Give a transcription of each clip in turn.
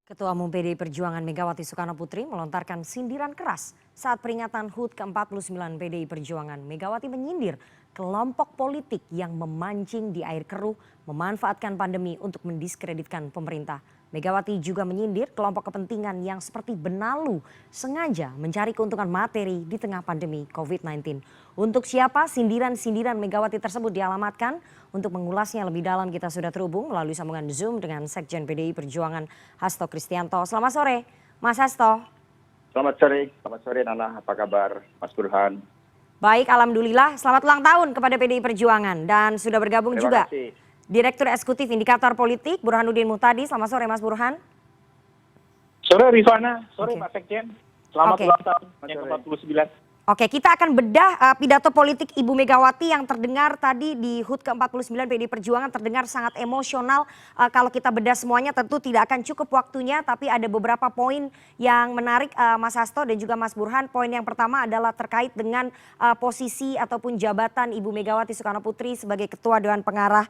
Ketua Umum PDI Perjuangan Megawati Soekarnoputri melontarkan sindiran keras saat peringatan HUT ke-49 PDI Perjuangan. Megawati menyindir kelompok politik yang memancing di air keruh memanfaatkan pandemi untuk mendiskreditkan pemerintah. Megawati juga menyindir kelompok kepentingan yang seperti benalu sengaja mencari keuntungan materi di tengah pandemi COVID-19. Untuk siapa sindiran-sindiran Megawati tersebut dialamatkan? Untuk mengulasnya lebih dalam kita sudah terhubung melalui sambungan Zoom dengan Sekjen PDI Perjuangan Hasto Kristianto. Selamat sore Mas Hasto. Selamat sore Nana, apa kabar Mas Burhan? Baik, alhamdulillah. Selamat ulang tahun kepada PDI Perjuangan dan sudah bergabung Terima juga kasih. Direktur Eksekutif Indikator Politik Burhanuddin Muhtadi. Selamat sore Mas Burhan. Sore Rifana, sore Oke. Pak Sekjen. Selamat Oke. ulang tahun yang Sore. ke-49. Oke, kita akan bedah pidato politik Ibu Megawati yang terdengar tadi di HUT ke-49 PDI Perjuangan, terdengar sangat emosional. Kalau kita bedah semuanya tentu tidak akan cukup waktunya, tapi ada beberapa poin yang menarik Mas Hasto dan juga Mas Burhan. Poin yang pertama adalah terkait dengan posisi ataupun jabatan Ibu Megawati Soekarnoputri sebagai Ketua Dewan Pengarah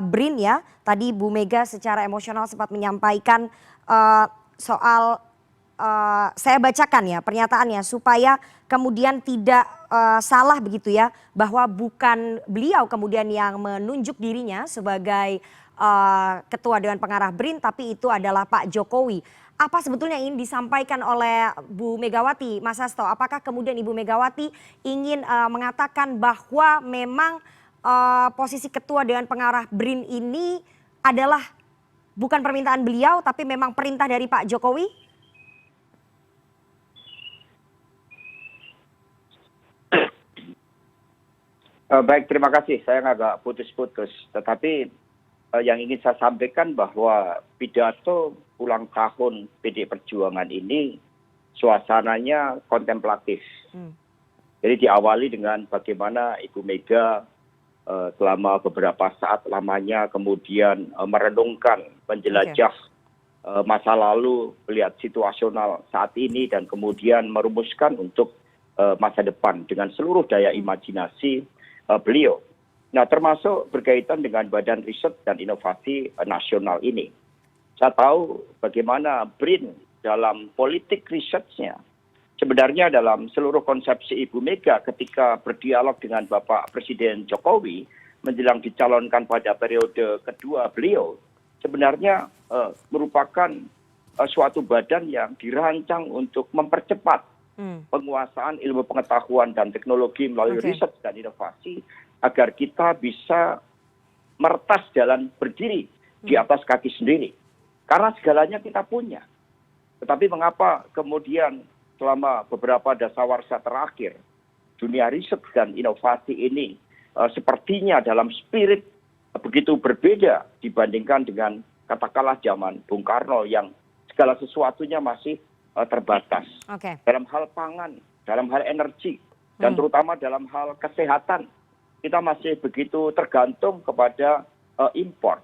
BRIN ya. Tadi Bu Mega secara emosional sempat menyampaikan soal saya bacakan ya pernyataannya supaya kemudian tidak salah begitu ya, bahwa bukan beliau kemudian yang menunjuk dirinya sebagai Ketua Dewan Pengarah BRIN, tapi itu adalah Pak Jokowi. Apa sebetulnya yang ingin disampaikan oleh Bu Megawati, Mas Hasto? Apakah kemudian Ibu Megawati ingin mengatakan bahwa memang posisi Ketua Dewan Pengarah BRIN ini adalah bukan permintaan beliau, tapi memang perintah dari Pak Jokowi? Baik, terima kasih. Saya agak putus-putus. Tetapi yang ingin saya sampaikan bahwa pidato ulang tahun PDI Perjuangan ini suasananya kontemplatif. Jadi diawali dengan bagaimana Ibu Mega selama beberapa saat lamanya kemudian merenungkan, menjelajah masa lalu, melihat situasional saat ini dan kemudian merumuskan untuk masa depan dengan seluruh daya imajinasi beliau. Nah, termasuk berkaitan dengan Badan Riset dan Inovasi Nasional ini. Saya tahu bagaimana BRIN dalam politik risetnya. Sebenarnya dalam seluruh konsepsi Ibu Mega ketika berdialog dengan Bapak Presiden Jokowi menjelang dicalonkan pada periode kedua beliau, sebenarnya merupakan suatu badan yang dirancang untuk mempercepat penguasaan ilmu pengetahuan dan teknologi melalui riset dan inovasi agar kita bisa meretas jalan berdiri di atas kaki sendiri. Karena segalanya kita punya. Tetapi mengapa kemudian selama beberapa dasawarsa terakhir dunia riset dan inovasi ini sepertinya dalam spirit begitu berbeda dibandingkan dengan katakanlah zaman Bung Karno yang segala sesuatunya masih terbatas. Dalam hal pangan, dalam hal energi, dan terutama dalam hal kesehatan, kita masih begitu tergantung kepada impor.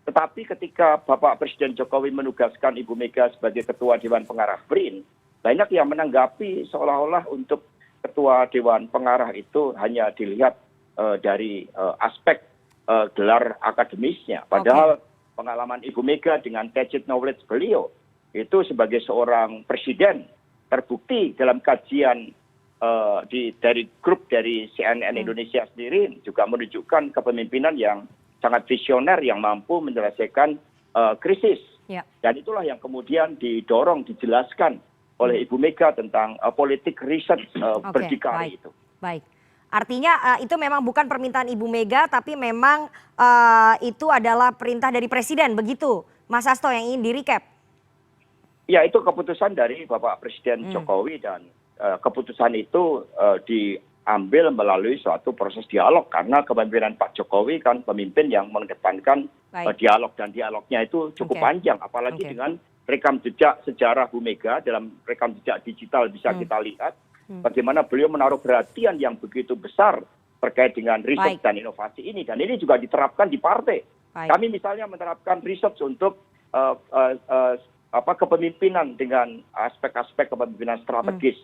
Tetapi ketika Bapak Presiden Jokowi menugaskan Ibu Mega sebagai Ketua Dewan Pengarah BRIN, banyak yang menanggapi seolah-olah untuk Ketua Dewan Pengarah itu hanya dilihat dari aspek gelar akademisnya. Padahal pengalaman Ibu Mega dengan tacit knowledge beliau, itu sebagai seorang presiden terbukti dalam kajian dari grup dari CNN Indonesia sendiri juga menunjukkan kepemimpinan yang sangat visioner yang mampu menyelesaikan krisis. Dan itulah yang kemudian didorong, dijelaskan oleh Ibu Mega tentang politik riset berdikari itu. Baik. Artinya itu memang bukan permintaan Ibu Mega, tapi memang itu adalah perintah dari Presiden, begitu Mas Hasto yang ingin di-recap? Ya, itu keputusan dari Bapak Presiden Jokowi dan keputusan itu diambil melalui suatu proses dialog karena kepemimpinan Pak Jokowi kan pemimpin yang mengedepankan dialog dan dialognya itu cukup panjang, apalagi dengan rekam jejak sejarah Bu Mega dalam rekam jejak digital bisa kita lihat bagaimana beliau menaruh perhatian yang begitu besar terkait dengan riset dan inovasi ini, dan ini juga diterapkan di partai. Kami misalnya menerapkan riset untuk kepemimpinan dengan aspek-aspek kepemimpinan strategis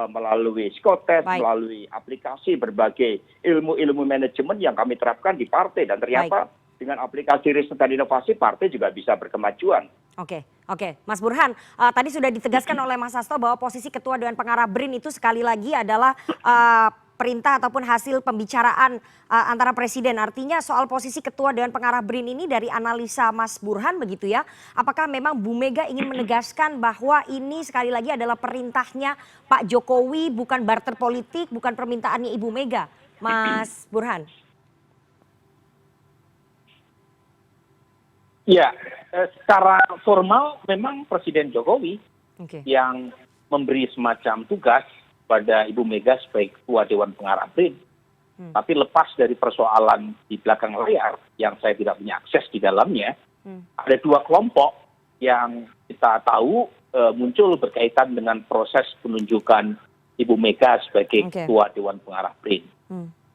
melalui psikotes, melalui aplikasi berbagai ilmu-ilmu manajemen yang kami terapkan di partai, dan ternyata dengan aplikasi riset dan inovasi partai juga bisa berkemajuan. Oke, Mas Burhan, tadi sudah ditegaskan oleh Mas Hasto bahwa posisi Ketua Dewan Pengarah BRIN itu sekali lagi adalah perintah ataupun hasil pembicaraan antara Presiden. Artinya soal posisi Ketua Dewan Pengarah BRIN ini dari analisa Mas Burhan begitu ya, apakah memang Bu Mega ingin menegaskan bahwa ini sekali lagi adalah perintahnya Pak Jokowi, bukan barter politik, bukan permintaannya Ibu Mega, Mas Burhan? Ya, secara formal memang Presiden Jokowi Oke. yang memberi semacam tugas pada Ibu Mega sebagai Ketua Dewan Pengarah BRIN. Tapi lepas dari persoalan di belakang layar yang saya tidak punya akses di dalamnya, ada dua kelompok yang kita tahu muncul berkaitan dengan proses penunjukan Ibu Mega sebagai Ketua Dewan Pengarah BRIN.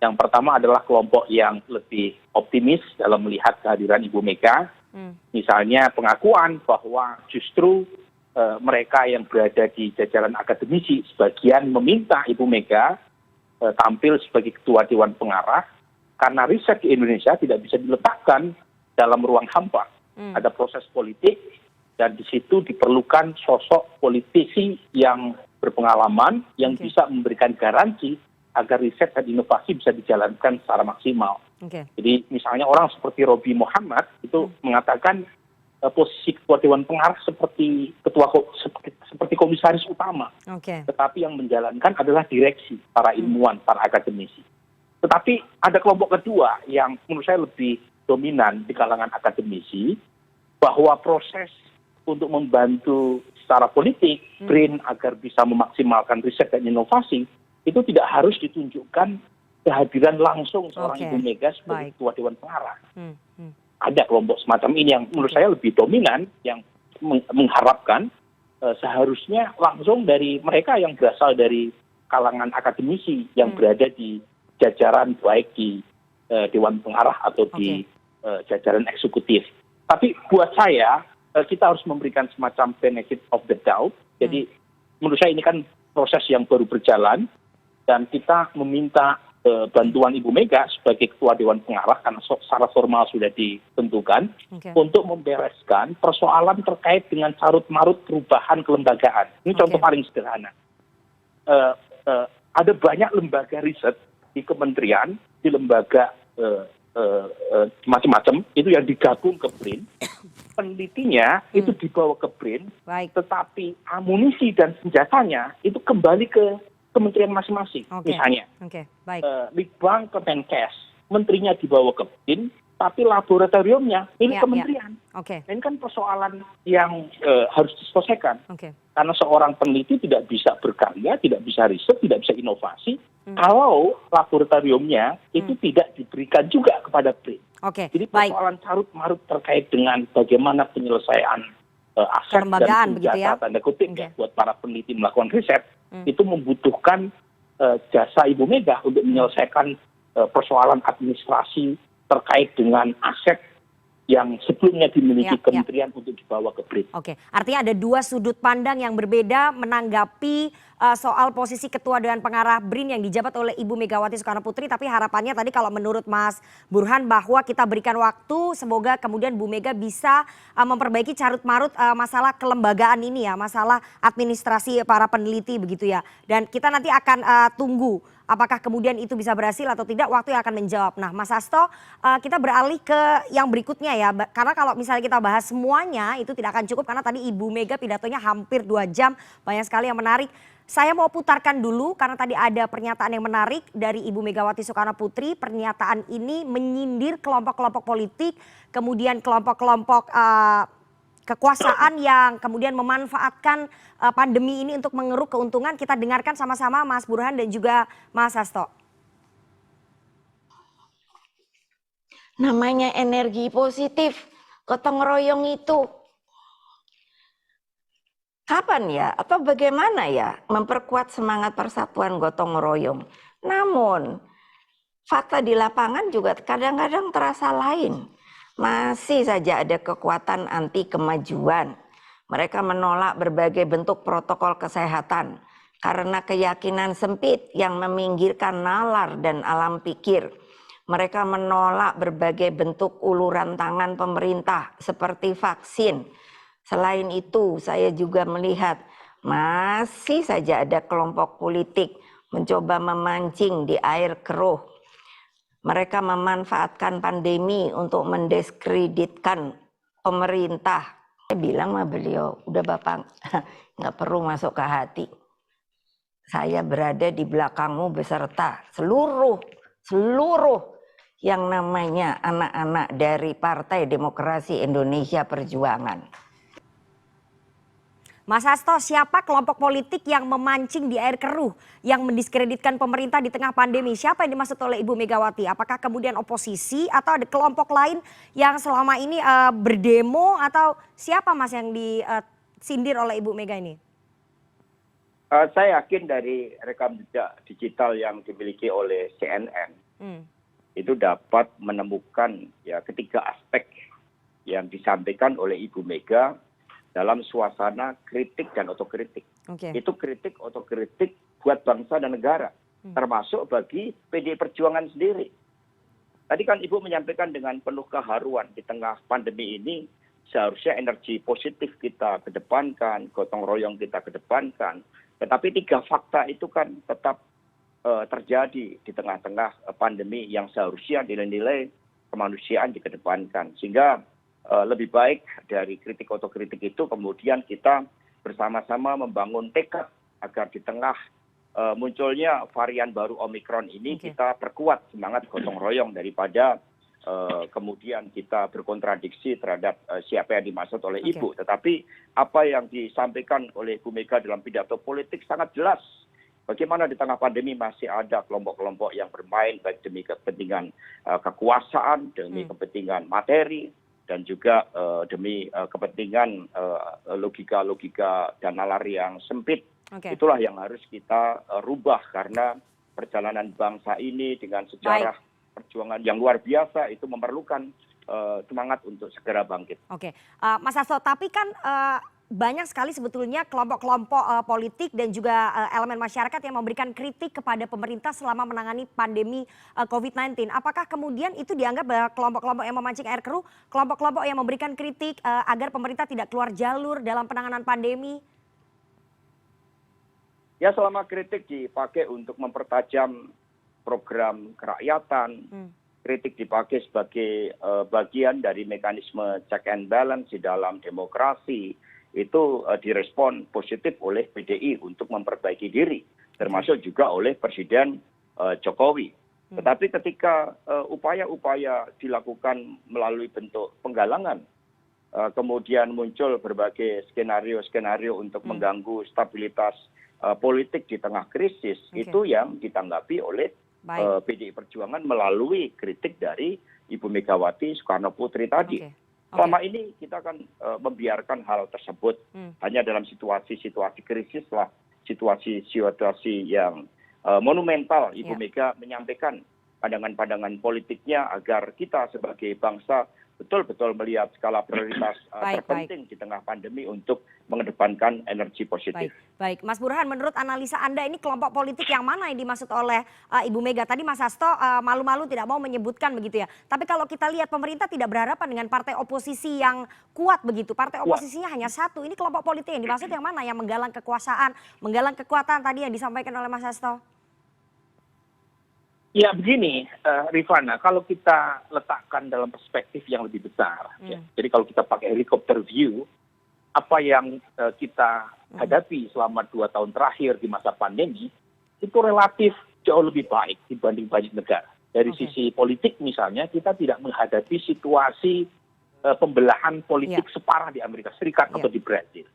Yang pertama adalah kelompok yang lebih optimis dalam melihat kehadiran Ibu Mega. Misalnya pengakuan bahwa justru mereka yang berada di jajaran akademisi sebagian meminta Ibu Mega tampil sebagai Ketua Dewan Pengarah karena riset di Indonesia tidak bisa diletakkan dalam ruang hampa. Ada proses politik dan di situ diperlukan sosok politisi yang berpengalaman yang bisa memberikan garansi agar riset dan inovasi bisa dijalankan secara maksimal. Jadi misalnya orang seperti Robi Muhammad itu mengatakan posisi Ketua Dewan Pengarah seperti komisaris utama. Tetapi yang menjalankan adalah direksi, para ilmuwan, para akademisi. Tetapi ada kelompok kedua yang menurut saya lebih dominan di kalangan akademisi, bahwa proses untuk membantu secara politik BRIN agar bisa memaksimalkan riset dan inovasi itu tidak harus ditunjukkan kehadiran langsung seorang Ibu Mega sebagai Ketua Dewan Pengarah. Ada kelompok semacam ini yang menurut saya lebih dominan, yang mengharapkan seharusnya langsung dari mereka yang berasal dari kalangan akademisi yang berada di jajaran baik di Dewan Pengarah atau di jajaran eksekutif. Tapi buat saya kita harus memberikan semacam benefit of the doubt. Jadi menurut saya ini kan proses yang baru berjalan dan kita meminta bantuan Ibu Mega sebagai Ketua Dewan Pengarah karena secara formal sudah ditentukan untuk membereskan persoalan terkait dengan carut-marut perubahan kelembagaan. Ini contoh paling sederhana. Ada banyak lembaga riset di kementerian, di lembaga macam-macam itu yang digabung ke BRIN. Penelitinya itu dibawa ke BRIN, tetapi amunisi dan senjatanya itu kembali ke kementerian masing-masing. Misalnya, Litbang ke Menkes, menterinya dibawa ke BRIN, tapi laboratoriumnya milik kementerian. Ini kan persoalan yang harus diselesaikan. Karena seorang peneliti tidak bisa berkarya, tidak bisa riset, tidak bisa inovasi, kalau laboratoriumnya itu tidak diberikan juga kepada BRIN. Jadi persoalan carut-marut terkait dengan bagaimana penyelesaian aset dan senjata tanda kutip buat para peneliti melakukan riset, itu membutuhkan jasa Ibu Mega untuk menyelesaikan persoalan administrasi terkait dengan aset yang sebelumnya dimiliki kementerian untuk dibawa ke BRIN. Artinya ada dua sudut pandang yang berbeda menanggapi soal posisi Ketua Dewan Pengarah BRIN yang dijabat oleh Ibu Megawati Soekarno Putri. Tapi harapannya tadi kalau menurut Mas Burhan bahwa kita berikan waktu, semoga kemudian Bu Mega bisa memperbaiki carut-marut masalah kelembagaan ini ya, masalah administrasi para peneliti begitu ya. Dan kita nanti akan tunggu apakah kemudian itu bisa berhasil atau tidak, waktu yang akan menjawab. Nah Mas Hasto, kita beralih ke yang berikutnya ya, karena kalau misalnya kita bahas semuanya itu tidak akan cukup karena tadi Ibu Mega pidatonya hampir 2 jam, banyak sekali yang menarik. Saya mau putarkan dulu karena tadi ada pernyataan yang menarik dari Ibu Megawati Soekarno Putri. Pernyataan ini menyindir kelompok-kelompok politik, kemudian kelompok-kelompok kekuasaan yang kemudian memanfaatkan pandemi ini untuk mengeruk keuntungan. Kita dengarkan sama-sama Mas Burhan dan juga Mas Hasto. Namanya energi positif, gotong royong itu kapan ya atau bagaimana ya memperkuat semangat persatuan gotong royong. Namun fakta di lapangan juga kadang-kadang terasa lain. Masih saja ada kekuatan anti kemajuan. Mereka menolak berbagai bentuk protokol kesehatan karena keyakinan sempit yang meminggirkan nalar dan alam pikir. Mereka menolak berbagai bentuk uluran tangan pemerintah seperti vaksin. Selain itu, saya juga melihat masih saja ada kelompok politik mencoba memancing di air keruh. Mereka memanfaatkan pandemi untuk mendiskreditkan pemerintah. Saya bilang sama beliau, udah Bapak nggak perlu masuk ke hati. Saya berada di belakangmu beserta seluruh yang namanya anak-anak dari Partai Demokrasi Indonesia Perjuangan. Mas Hasto, siapa kelompok politik yang memancing di air keruh, yang mendiskreditkan pemerintah di tengah pandemi? Siapa yang dimaksud oleh Ibu Megawati? Apakah kemudian oposisi atau ada kelompok lain yang selama ini berdemo, atau siapa Mas yang disindir oleh Ibu Mega ini? Saya yakin dari rekam jejak digital yang dimiliki oleh CNN itu dapat menemukan ya ketiga aspek yang disampaikan oleh Ibu Mega dalam suasana kritik dan otokritik. Itu kritik otokritik buat bangsa dan negara, termasuk bagi PDI Perjuangan sendiri. Tadi kan Ibu menyampaikan dengan penuh keharuan di tengah pandemi ini seharusnya energi positif kita kedepankan, gotong royong kita kedepankan. Tetapi tiga fakta itu kan tetap terjadi di tengah-tengah pandemi yang seharusnya nilai-nilai kemanusiaan dikedepankan. Sehingga lebih baik dari kritik otokritik itu kemudian kita bersama-sama membangun tekad agar di tengah munculnya varian baru Omikron ini kita perkuat semangat gotong royong daripada kemudian kita berkontradiksi terhadap siapa yang dimaksud oleh Ibu. Tetapi apa yang disampaikan oleh Bu Mega dalam pidato politik sangat jelas. Bagaimana di tengah pandemi masih ada kelompok-kelompok yang bermain baik demi kepentingan kekuasaan, demi kepentingan materi, dan juga demi kepentingan logika-logika dan nalar yang sempit. Itulah yang harus kita rubah karena perjalanan bangsa ini dengan sejarah perjuangan yang luar biasa itu memerlukan semangat untuk segera bangkit. Mas Hasto, tapi kan banyak sekali sebetulnya kelompok-kelompok politik dan juga elemen masyarakat yang memberikan kritik kepada pemerintah selama menangani pandemi COVID-19. Apakah kemudian itu dianggap bahwa kelompok-kelompok yang memancing air keruh, kelompok-kelompok yang memberikan kritik agar pemerintah tidak keluar jalur dalam penanganan pandemi? Ya, selama kritik dipakai untuk mempertajam program kerakyatan, kritik dipakai sebagai bagian dari mekanisme check and balance di dalam demokrasi, itu direspon positif oleh PDI untuk memperbaiki diri, termasuk juga oleh Presiden Jokowi. Tetapi ketika upaya-upaya dilakukan melalui bentuk penggalangan, kemudian muncul berbagai skenario-skenario untuk mengganggu stabilitas politik di tengah krisis, itu yang ditanggapi oleh PDI Perjuangan melalui kritik dari Ibu Megawati Soekarno Putri tadi. Selama ini kita kan membiarkan hal tersebut hanya dalam situasi-situasi krisis lah, situasi-situasi yang monumental. Ibu Mega menyampaikan pandangan-pandangan politiknya agar kita sebagai bangsa betul-betul melihat skala prioritas terpenting di tengah pandemi untuk mengedepankan energi positif. Baik, Mas Burhan, menurut analisa Anda ini kelompok politik yang mana yang dimaksud oleh Ibu Mega? Tadi Mas Hasto malu-malu tidak mau menyebutkan begitu ya. Tapi kalau kita lihat pemerintah tidak berhadapan dengan partai oposisi yang kuat begitu. Partai oposisinya hanya satu. Ini kelompok politik yang dimaksud yang mana? Yang menggalang kekuasaan, menggalang kekuatan tadi yang disampaikan oleh Mas Hasto. Ya begini, Rifana, kalau kita letakkan dalam perspektif yang lebih besar, jadi kalau kita pakai helikopter view, apa yang kita hadapi selama 2 tahun terakhir di masa pandemi, itu relatif jauh lebih baik dibanding banyak negara. Dari sisi politik misalnya, kita tidak menghadapi situasi pembelahan politik separah di Amerika Serikat atau di Brazil.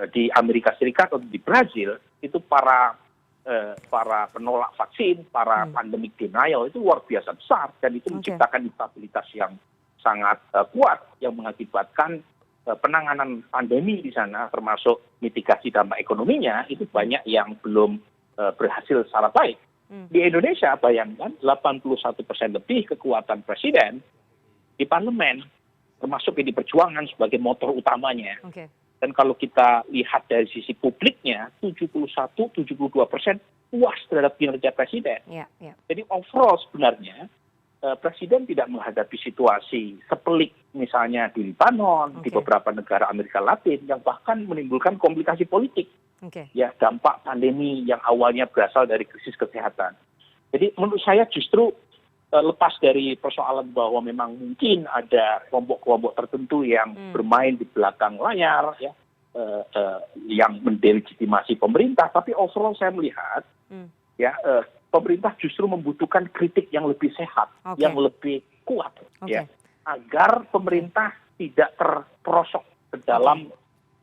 Di Amerika Serikat atau di Brazil, itu para penolak vaksin, para pandemic denial itu luar biasa besar dan itu menciptakan instabilitas yang sangat kuat yang mengakibatkan penanganan pandemi di sana termasuk mitigasi dampak ekonominya itu banyak yang belum berhasil secara baik. Di Indonesia bayangkan 81% lebih kekuatan presiden di parlemen termasuk PDI Perjuangan sebagai motor utamanya. Dan kalau kita lihat dari sisi publiknya, 71-72% puas terhadap kinerja presiden. Jadi overall sebenarnya Presiden tidak menghadapi situasi sepelik misalnya di Libanon, di beberapa negara Amerika Latin yang bahkan menimbulkan komplikasi politik. Ya, dampak pandemi yang awalnya berasal dari krisis kesehatan. Jadi menurut saya justru lepas dari persoalan bahwa memang mungkin ada kelompok-kelompok tertentu yang bermain di belakang layar, ya, yang mendelegitimasi pemerintah, tapi overall saya melihat, ya, pemerintah justru membutuhkan kritik yang lebih sehat, yang lebih kuat, ya, agar pemerintah tidak terperosok ke dalam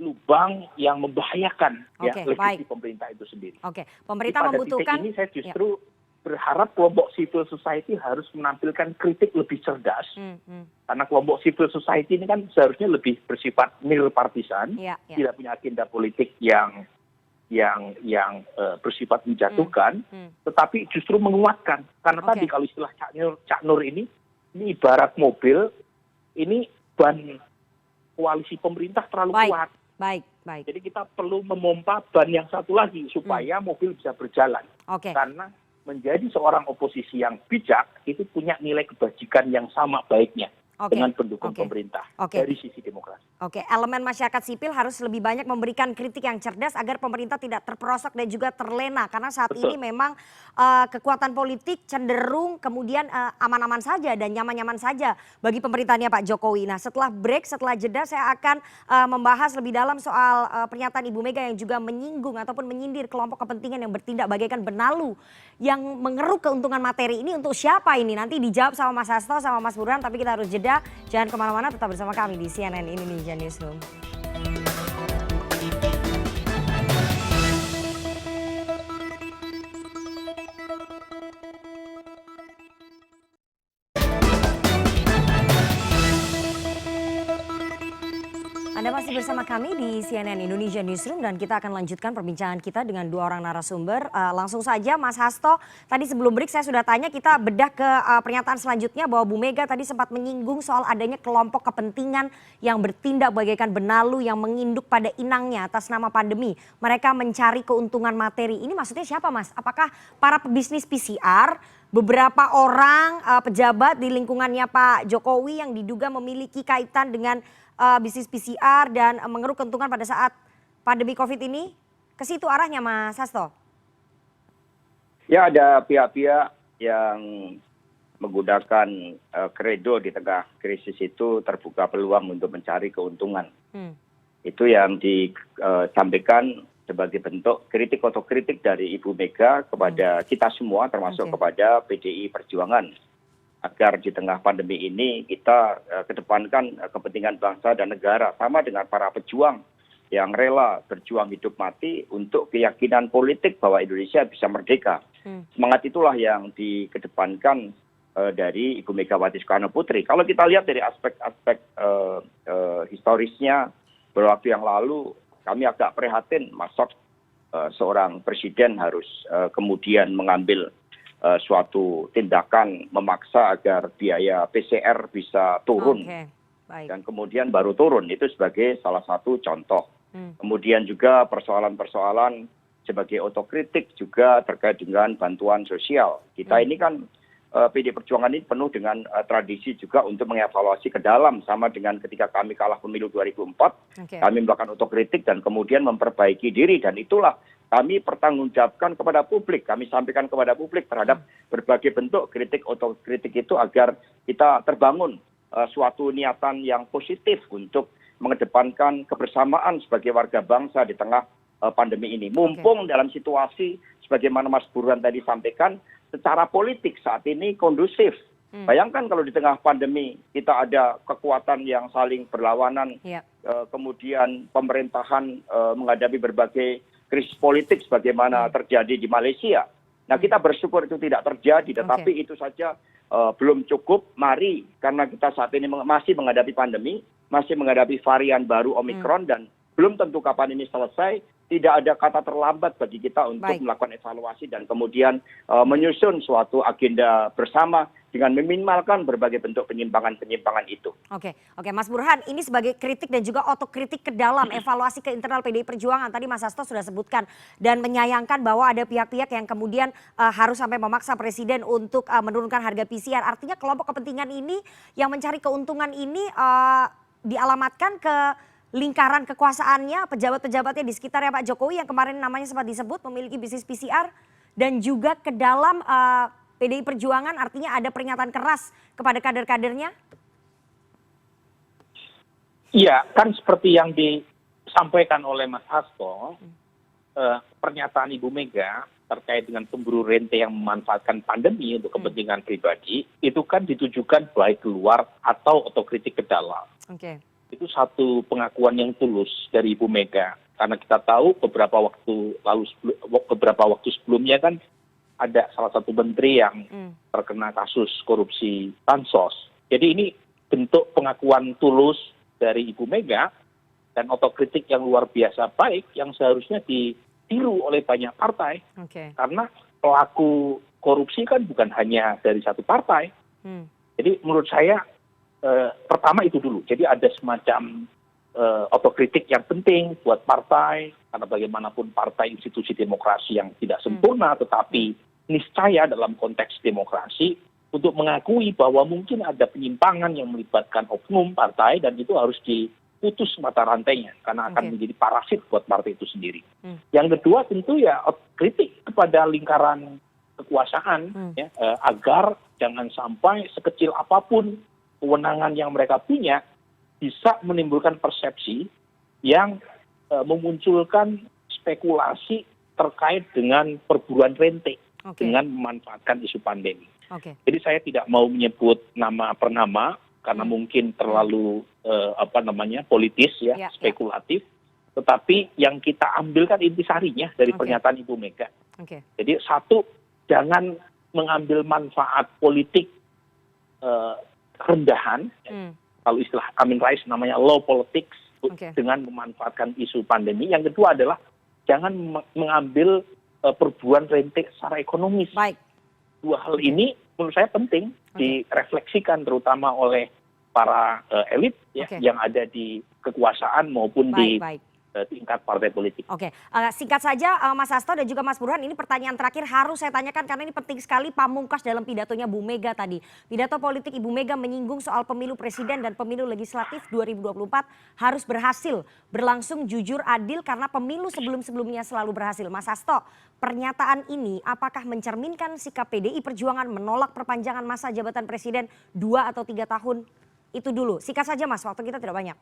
lubang yang membahayakan ya legasi pemerintah itu sendiri. Pemerintah membutuhkan. Pada titik ini saya justru berharap kelompok civil society harus menampilkan kritik lebih cerdas, karena kelompok civil society ini kan seharusnya lebih bersifat nil partisan, tidak punya agenda politik yang bersifat menjatuhkan, tetapi justru menguatkan. Karena tadi kalau istilah Cak Nur ini ibarat mobil, ini ban koalisi pemerintah terlalu kuat. Jadi kita perlu memompa ban yang satu lagi supaya mobil bisa berjalan. Karena menjadi seorang oposisi yang bijak itu punya nilai kebajikan yang sama baiknya dengan pendukung pemerintah dari sisi demokrasi. Elemen masyarakat sipil harus lebih banyak memberikan kritik yang cerdas agar pemerintah tidak terperosok dan juga terlena, karena saat ini memang kekuatan politik cenderung kemudian aman-aman saja dan nyaman-nyaman saja bagi pemerintahnya Pak Jokowi. Nah, setelah break, setelah jeda saya akan membahas lebih dalam soal pernyataan Ibu Mega yang juga menyinggung ataupun menyindir kelompok kepentingan yang bertindak bagaikan benalu yang mengeruk keuntungan materi ini. Untuk siapa ini? Nanti dijawab sama Mas Hasto sama Mas Burhan, tapi kita harus jeda. Jangan kemana-mana, tetap bersama kami di CNN Indonesia Newsroom. Anda masih bersama kami di CNN Indonesia Newsroom dan kita akan lanjutkan perbincangan kita dengan dua orang narasumber. Langsung saja Mas Hasto, tadi sebelum break saya sudah tanya, kita bedah ke pernyataan selanjutnya bahwa Bu Mega tadi sempat menyinggung soal adanya kelompok kepentingan yang bertindak bagaikan benalu yang menginduk pada inangnya atas nama pandemi. Mereka mencari keuntungan materi. Ini maksudnya siapa, Mas? Apakah para pebisnis PCR, beberapa orang pejabat di lingkungannya Pak Jokowi yang diduga memiliki kaitan dengan bisnis PCR dan mengeruk keuntungan pada saat pandemi COVID ini? Ke situ arahnya Mas Hasto? Ya, ada pihak-pihak yang menggunakan kredo di tengah krisis itu terbuka peluang untuk mencari keuntungan. Itu yang disampaikan sebagai bentuk kritik otokritik dari Ibu Mega kepada kita semua, termasuk kepada PDI Perjuangan. Agar di tengah pandemi ini kita kedepankan kepentingan bangsa dan negara, sama dengan para pejuang yang rela berjuang hidup mati untuk keyakinan politik bahwa Indonesia bisa merdeka. Semangat itulah yang dikedepankan dari Ibu Megawati Soekarno Putri. Kalau kita lihat dari aspek-aspek historisnya, beberapa waktu yang lalu kami agak prihatin, masa seorang presiden harus kemudian mengambil suatu tindakan memaksa agar biaya PCR bisa turun. Dan kemudian baru turun, itu sebagai salah satu contoh. Kemudian juga persoalan-persoalan sebagai otokritik juga terkait dengan bantuan sosial. Kita ini kan PD Perjuangan ini penuh dengan tradisi juga untuk mengevaluasi ke dalam, sama dengan ketika kami kalah pemilu 2004, kami melakukan otokritik dan kemudian memperbaiki diri, dan itulah kami pertanggungjawabkan kepada publik, kami sampaikan kepada publik terhadap berbagai bentuk kritik otokritik itu agar kita terbangun suatu niatan yang positif untuk mengedepankan kebersamaan sebagai warga bangsa di tengah pandemi ini. Mumpung dalam situasi sebagaimana Mas Burhan tadi sampaikan, secara politik saat ini kondusif. Bayangkan kalau di tengah pandemi kita ada kekuatan yang saling berlawanan, kemudian pemerintahan menghadapi berbagai krisis politik sebagaimana terjadi di Malaysia. Nah, kita bersyukur itu tidak terjadi, tetapi itu saja belum cukup. Mari, karena kita saat ini masih menghadapi pandemi, masih menghadapi varian baru Omikron, dan belum tentu kapan ini selesai, tidak ada kata terlambat bagi kita untuk melakukan evaluasi dan kemudian menyusun suatu agenda bersama dengan meminimalkan berbagai bentuk penyimpangan-penyimpangan itu. Oke, Mas Burhan, ini sebagai kritik dan juga otokritik ke dalam evaluasi ke internal PDI Perjuangan. Tadi Mas Hasto sudah sebutkan dan menyayangkan bahwa ada pihak-pihak yang kemudian harus sampai memaksa presiden untuk menurunkan harga PCR. Artinya kelompok kepentingan ini yang mencari keuntungan ini dialamatkan ke lingkaran kekuasaannya, pejabat-pejabatnya di sekitarnya Pak Jokowi yang kemarin namanya sempat disebut memiliki bisnis PCR, dan juga ke dalam PDI Perjuangan, artinya ada peringatan keras kepada kader-kadernya? Iya, kan seperti yang disampaikan oleh Mas Hasto, pernyataan Ibu Mega terkait dengan pemburu rente yang memanfaatkan pandemi untuk kepentingan pribadi, itu kan ditujukan baik keluar atau otokritik ke dalam. Itu satu pengakuan yang tulus dari Ibu Mega, karena kita tahu beberapa waktu sebelumnya kan ada salah satu menteri yang terkena kasus korupsi bansos. Jadi ini bentuk pengakuan tulus dari Ibu Mega dan otokritik yang luar biasa baik yang seharusnya ditiru oleh banyak partai. Karena pelaku korupsi kan bukan hanya dari satu partai. Jadi menurut saya pertama itu dulu. Jadi ada semacam otokritik yang penting buat partai, karena bagaimanapun partai institusi demokrasi yang tidak sempurna, tetapi niscaya dalam konteks demokrasi untuk mengakui bahwa mungkin ada penyimpangan yang melibatkan oknum partai, dan itu harus diputus mata rantainya karena akan menjadi parasit buat partai itu sendiri. Yang kedua tentu ya kritik kepada lingkaran kekuasaan, ya, agar jangan sampai sekecil apapun kewenangan yang mereka punya bisa menimbulkan persepsi yang memunculkan spekulasi terkait dengan perburuan rente dengan memanfaatkan isu pandemi. Jadi saya tidak mau menyebut nama per nama karena mungkin terlalu politis ya, spekulatif. Tetapi yang kita ambilkan intisarinya dari pernyataan Ibu Mega. Jadi satu, jangan mengambil manfaat politik rendahan, kalau istilah Amin Rais namanya low politics, dengan memanfaatkan isu pandemi. Yang kedua adalah jangan mengambil perburuan rente secara ekonomis. Dua hal ini menurut saya penting direfleksikan terutama oleh para elit ya, yang ada di kekuasaan maupun di tingkat partai politik. Singkat saja Mas Hasto dan juga Mas Burhan, ini pertanyaan terakhir harus saya tanyakan karena ini penting sekali, pamungkas dalam pidatonya Bu Mega tadi. Pidato politik Ibu Mega menyinggung soal pemilu presiden dan pemilu legislatif 2024 harus berhasil, berlangsung jujur, adil, karena pemilu sebelum-sebelumnya selalu berhasil. Mas Hasto, pernyataan ini apakah mencerminkan sikap PDI Perjuangan menolak perpanjangan masa jabatan presiden 2 atau 3 tahun? Itu dulu, singkat saja Mas, waktu kita tidak banyak.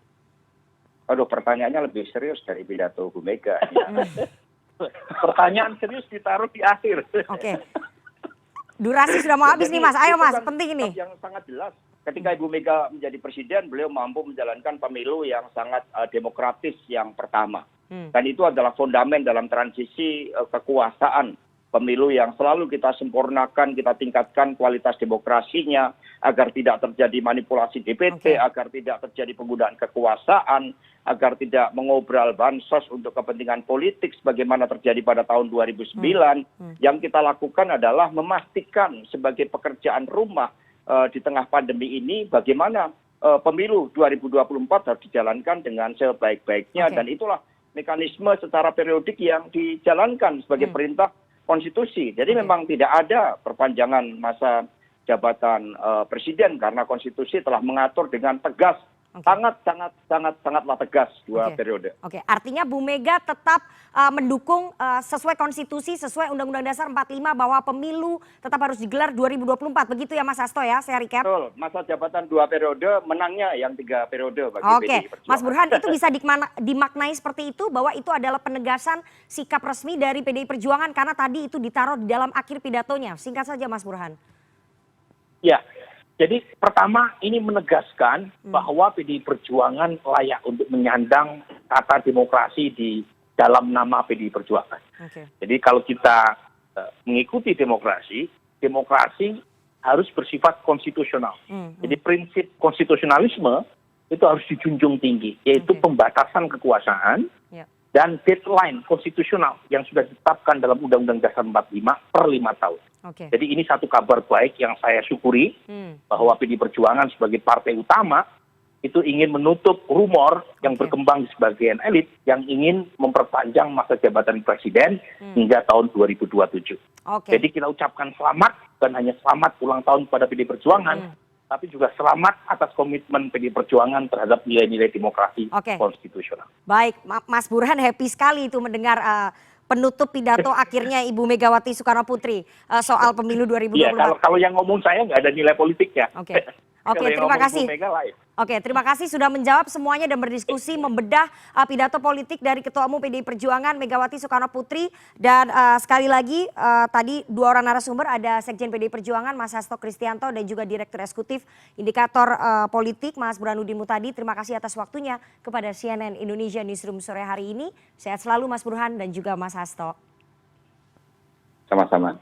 Aduh, pertanyaannya lebih serius dari pidato Bu Mega. Pertanyaan serius ditaruh di akhir. Durasi sudah mau habis nih Mas, ayo Mas, penting ini. Yang sangat jelas, ketika Ibu Mega menjadi presiden, beliau mampu menjalankan pemilu yang sangat demokratis yang pertama. Dan itu adalah fondamen dalam transisi kekuasaan. Pemilu yang selalu kita sempurnakan, kita tingkatkan kualitas demokrasinya, agar tidak terjadi manipulasi DPT, agar tidak terjadi penggunaan kekuasaan, agar tidak mengobral bansos untuk kepentingan politik sebagaimana terjadi pada tahun 2009. Yang kita lakukan adalah memastikan sebagai pekerjaan rumah di tengah pandemi ini bagaimana pemilu 2024 harus dijalankan dengan sebaik-baiknya, dan itulah mekanisme secara periodik yang dijalankan sebagai perintah konstitusi. Jadi memang tidak ada perpanjangan masa jabatan presiden karena konstitusi telah mengatur dengan tegas, sangatlah tegas 2 periode. Artinya Bu Mega tetap mendukung sesuai konstitusi, sesuai Undang-Undang Dasar 45 bahwa pemilu tetap harus digelar 2024. Begitu ya Mas Hasto ya, saya recap. Betul, masa jabatan 2 periode, menangnya yang 3 periode bagi PDI Perjuangan. Mas Burhan, itu bisa dimaknai seperti itu bahwa itu adalah penegasan sikap resmi dari PDI Perjuangan karena tadi itu ditaruh di dalam akhir pidatonya. Singkat saja Mas Burhan. Ya, jadi pertama ini menegaskan bahwa PDI Perjuangan layak untuk menyandang kata demokrasi di dalam nama PDI Perjuangan. Jadi kalau kita mengikuti demokrasi harus bersifat konstitusional. Jadi prinsip konstitusionalisme itu harus dijunjung tinggi, yaitu pembatasan kekuasaan dan deadline konstitusional yang sudah ditetapkan dalam Undang-Undang Dasar 45 per 5 tahun. Oke. Jadi ini satu kabar baik yang saya syukuri bahwa PD Perjuangan sebagai partai utama itu ingin menutup rumor yang Oke. berkembang di sebagian elit yang ingin memperpanjang masa jabatan presiden hingga tahun 2027. Oke. Jadi kita ucapkan selamat, bukan hanya selamat ulang tahun kepada PD Perjuangan, tapi juga selamat atas komitmen PD Perjuangan terhadap nilai-nilai demokrasi Oke. konstitusional. Baik, Mas Burhan happy sekali itu mendengar penutup pidato akhirnya Ibu Megawati Soekarno Putri soal pemilu Iya, 2024. kalau yang ngomong saya nggak ada nilai politiknya. Oke. Oke, Kalau yang terima ngomong kasih. Bu Mega lain. Oke, terima kasih sudah menjawab semuanya dan berdiskusi membedah pidato politik dari Ketua Umum PDI Perjuangan Megawati Soekarno Putri. Dan sekali lagi tadi dua orang narasumber, ada Sekjen PDI Perjuangan Mas Hasto Kristianto dan juga Direktur Eksekutif Indikator Politik Mas Burhanuddin Muhtadi. Terima kasih atas waktunya kepada CNN Indonesia Newsroom sore hari ini. Sehat selalu Mas Burhan dan juga Mas Hasto. Sama-sama.